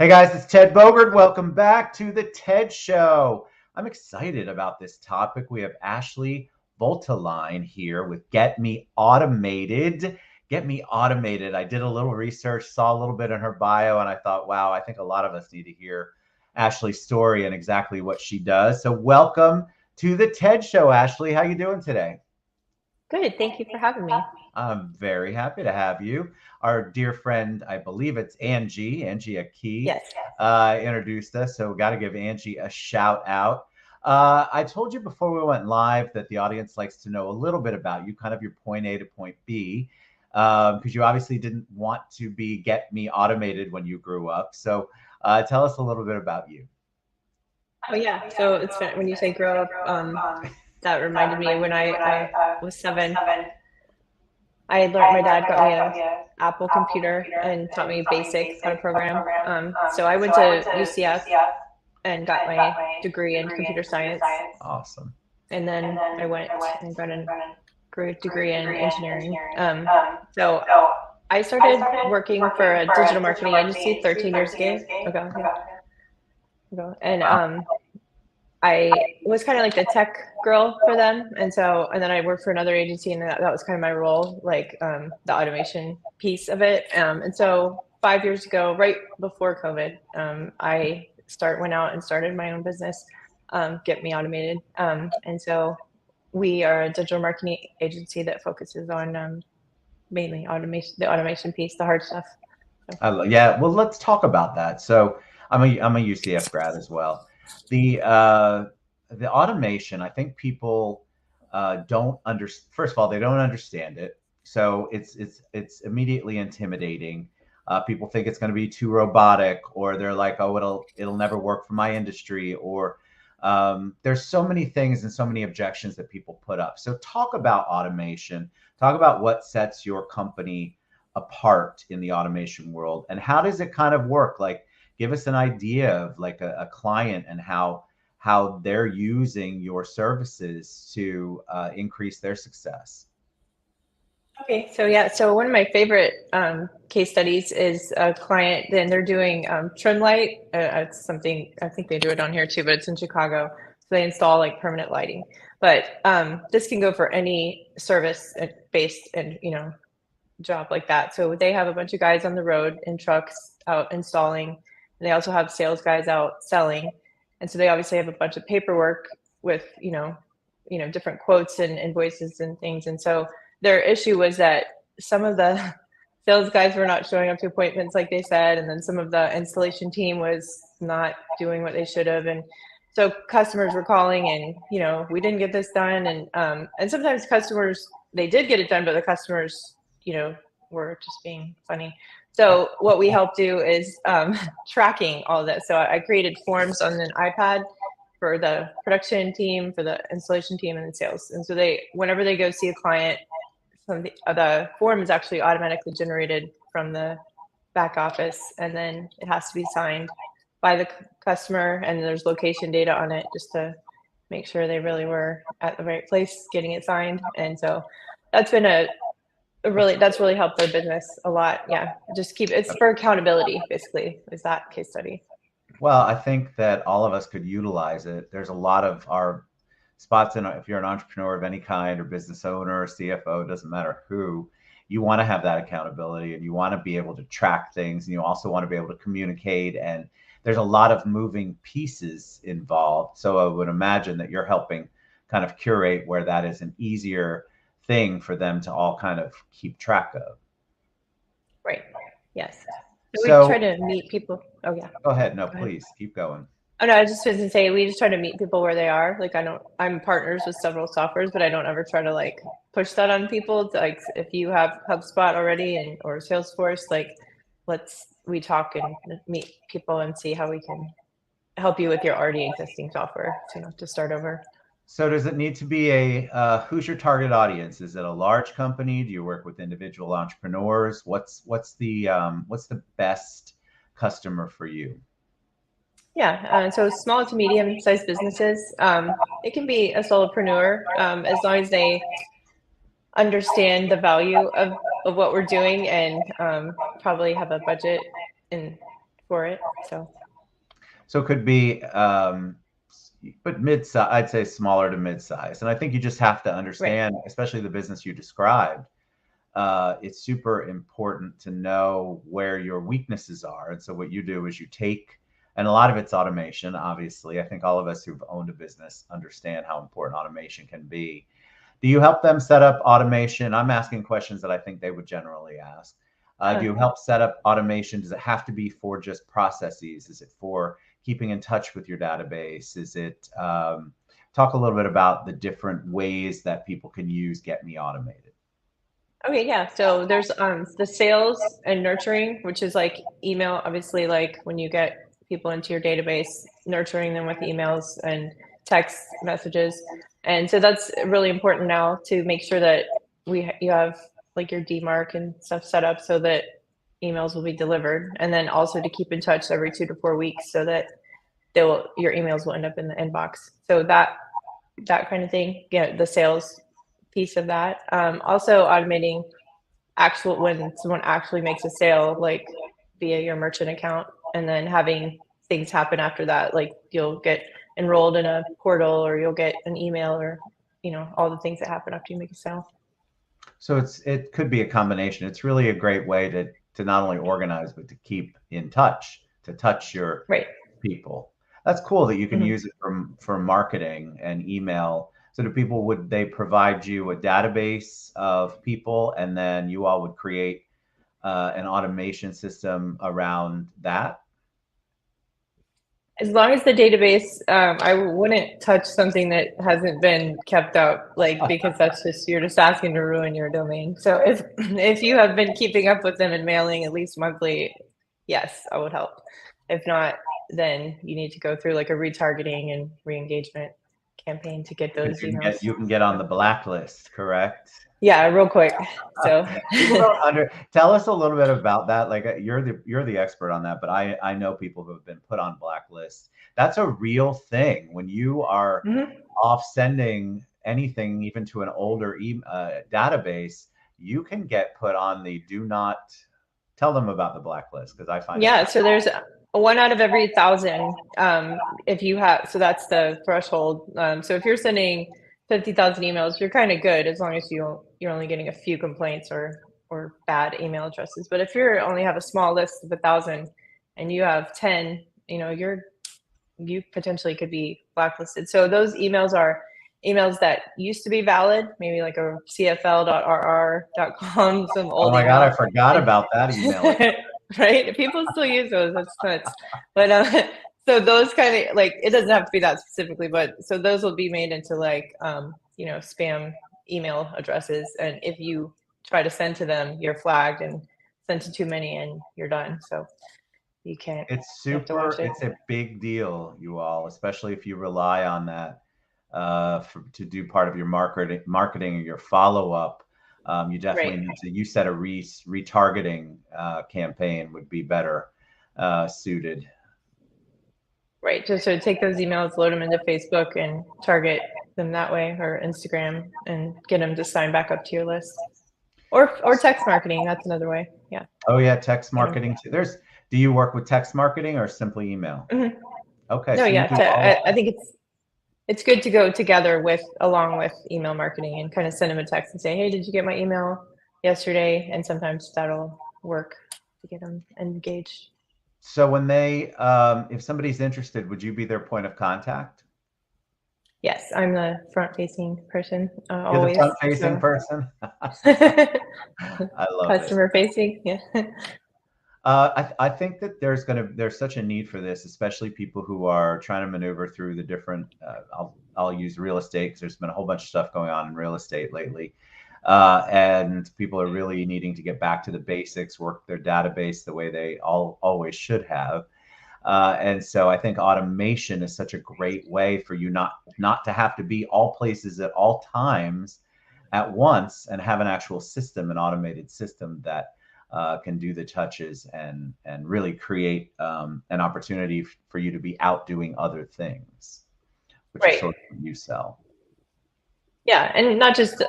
Hey guys, it's Ted Bogert. Welcome back to the TED Show. I'm excited about this topic. We have Ashley Voltoline here with Get Me Automated. Get Me Automated. I did a little research, saw a little bit in her bio, and I thought, wow, I think a lot of us need to hear Ashley's story and exactly what she does. So welcome to the TED Show, Ashley. How you doing today? Good. Thank you for having me. I'm very happy to have you. Our dear friend, I believe it's Angie Aki, Yes. introduced us. So we got to give Angie a shout out. I told you before we went live that the audience likes to know a little bit about you, kind of your point A to point B, because you obviously didn't want to be Get Me Automated when you grew up. So tell us a little bit about you. Oh yeah. So it's fun when you say grow up. That reminded me when I was 7. I learned my dad got me a Apple computer and taught me basics how to program. So I went to UCF and got my degree in computer science, Awesome. and then I went and got a degree in engineering. So I started working for a digital marketing agency 13 years ago. And Wow. I was kind of like the tech girl for them. And then I worked for another agency, and that was kind of my role, like the automation piece of it. And so 5 years ago, right before COVID, I went out and started my own business, Get Me Automated. And so we are a digital marketing agency that focuses on mainly the automation piece, the hard stuff. So. Yeah, well, let's talk about that. So I'm a UCF grad as well. The the automation, I think people don't under first of all, they don't understand it. So it's immediately intimidating. People think it's going to be too robotic, or they're like, oh, it'll never work for my industry, or there's so many things and so many objections that people put up. So talk about automation. Talk about what sets your company apart in the automation world, and how does it kind of work? Like, give us an idea of like a client and how they're using your services to increase their success. Okay, so yeah, so one of my favorite case studies is a client, and they're doing trim light. It's something, I think they do it on here too, but it's in Chicago. So they install like permanent lighting. But this can go for any service based and job like that. So they have a bunch of guys on the road in trucks out installing, and they also have sales guys out selling. And so they obviously have a bunch of paperwork with different quotes and invoices and things. And so their issue was that some of the sales guys were not showing up to appointments like they said, and then some of the installation team was not doing what they should have. And so customers were calling, and we didn't get this done. And sometimes customers, they did get it done, but the customers were just being funny. So what we help do is tracking all of this. So I created forms on an iPad for the production team, for the installation team, and the sales. And so whenever they go see a client, the form is actually automatically generated from the back office, and then it has to be signed by the customer, and there's location data on it just to make sure they really were at the right place getting it signed. And so that's been that's really helped their business a lot. Yeah, it's for accountability, basically, is that case study. Well, I think that all of us could utilize it. There's a lot of our spots in, if you're an entrepreneur of any kind or business owner or CFO, doesn't matter who, you want to have that accountability, and you want to be able to track things, and you also want to be able to communicate. And there's a lot of moving pieces involved. So I would imagine that you're helping kind of curate where that is an easier thing for them to all kind of keep track of. Right. Yes. So we try So to meet people. Oh yeah. go ahead. No, Go ahead. please keep going. Oh no, I just was to say we just try to meet people where they are. Like I'm partners with several softwares, but I don't ever try to like push that on people. Like if you have HubSpot already or Salesforce, like we talk and meet people and see how we can help you with your already existing software, so you don't have to start over. So does it need to be who's your target audience? Is it a large company? Do you work with individual entrepreneurs? What's the best customer for you? Yeah, so small to medium-sized businesses. It can be a solopreneur as long as they understand the value of what we're doing, and probably have a budget for it. So it could be, but mid-size, I'd say smaller to mid-size. And I think you just have to understand, especially the business you described, it's super important to know where your weaknesses are. And so what you do is you take, and a lot of it's automation, obviously. I think all of us who've owned a business understand how important automation can be. Do you help them set up automation? I'm asking questions that I think they would generally ask. Do you help set up automation? Does it have to be for just processes? Is it for keeping in touch with your database? Is it, talk a little bit about the different ways that people can use Get Me Automated. okay, yeah. So there's the sales and nurturing, which is like email, obviously, like when you get people into your database, nurturing them with emails and text messages. And so that's really important now to make sure that you have like your DMARC and stuff set up so that emails will be delivered. And then also to keep in touch every 2 to 4 weeks so that your emails will end up in the inbox. So that kind of thing, yeah, the sales piece of that. Also automating when someone actually makes a sale, like via your merchant account, and then having things happen after that, like you'll get enrolled in a portal or you'll get an email or, all the things that happen after you make a sale. So it could be a combination. It's really a great way to not only organize, but to keep in touch, to touch your people. That's cool that you can use it for marketing and email. So would they provide you a database of people and then you all would create an automation system around that? As long as the database, I wouldn't touch something that hasn't been kept up, because you're just asking to ruin your domain. So if you have been keeping up with them and mailing at least monthly, yes, I would help. If not, then you need to go through like a retargeting and re-engagement campaign to get those emails. You can get on the blacklist, correct? Yeah, real quick. So tell us a little bit about that. Like you're the expert on that, but I know people who have been put on blacklists. That's a real thing. When you are off sending anything, even to an older database, you can get put on the do not tell them about the blacklist, because I find so there's 1 out of every 1,000. If you have, so that's the threshold. So if you're sending 50,000 emails, you're kind of good as long as you're only getting a few complaints or bad email addresses. But if you only have a small list of 1,000 and you have 10, you potentially could be blacklisted. So those emails are emails that used to be valid, maybe like a cfl.rr.com, some old Oh my email. God, I forgot about that email. Right? People still use those. That's nuts. But so those kind of it doesn't have to be that specifically, but so those will be made into spam email addresses. And if you try to send to them, you're flagged and sent to too many and you're done. So you can't. It's it's a big deal, you all, especially if you rely on that to do part of your marketing or your follow-up. You definitely need to, you said a retargeting campaign would be better suited. Right. So take those emails, load them into Facebook and target them that way, or Instagram, and get them to sign back up to your list. Or text marketing. That's another way. Yeah. Oh yeah. Text marketing too. Do you work with text marketing or simply email? Okay. No, yeah. I think it's good to go together along with email marketing and kind of send them a text and say, hey, did you get my email yesterday? And sometimes that'll work to get them engaged. So when if somebody's interested, would you be their point of contact? Yes, I'm the front-facing person. You're always. The front-facing person. I love Customer-facing. Yeah. I think that there's such a need for this, especially people who are trying to maneuver through the different. I'll use real estate because there's been a whole bunch of stuff going on in real estate lately. And people are really needing to get back to the basics, work their database the way they always should have. And so I think automation is such a great way for you not to have to be all places at all times at once, and have an actual system, an automated system that can do the touches and really create an opportunity for you to be out doing other things, which is sort of what you sell. Yeah, and not just,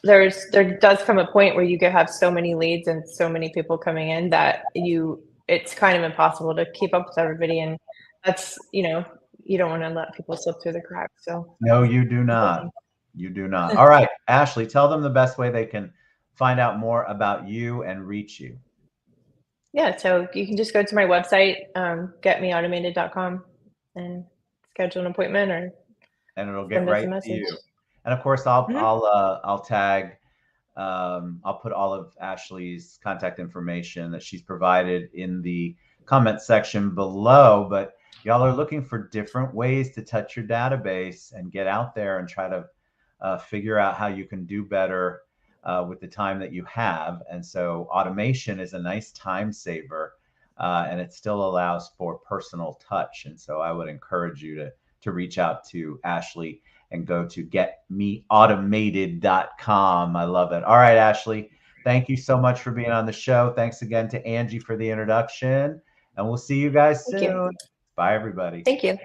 there does come a point where you have so many leads and so many people coming in that you it's kind of impossible to keep up with everybody, and that's, you don't want to let people slip through the cracks. So No, you do not. You do not. All right, Ashley, tell them the best way they can find out more about you and reach you. yeah, so you can just go to my website, getmeautomated.com, and schedule an appointment or And it'll get send us right a to message. you. And of course, I'll Mhm. I'll I'll tag I'll put all of Ashley's contact information that she's provided in the comment section below. But y'all are looking for different ways to touch your database and get out there and try to figure out how you can do better with the time that you have. And so automation is a nice time saver, and it still allows for personal touch. And so I would encourage you to reach out to Ashley and go to getmeautomated.com. I love it. All right, Ashley, thank you so much for being on the show. Thanks again to Angie for the introduction, and we'll see you guys Thank you. soon. Bye, everybody. Thank you.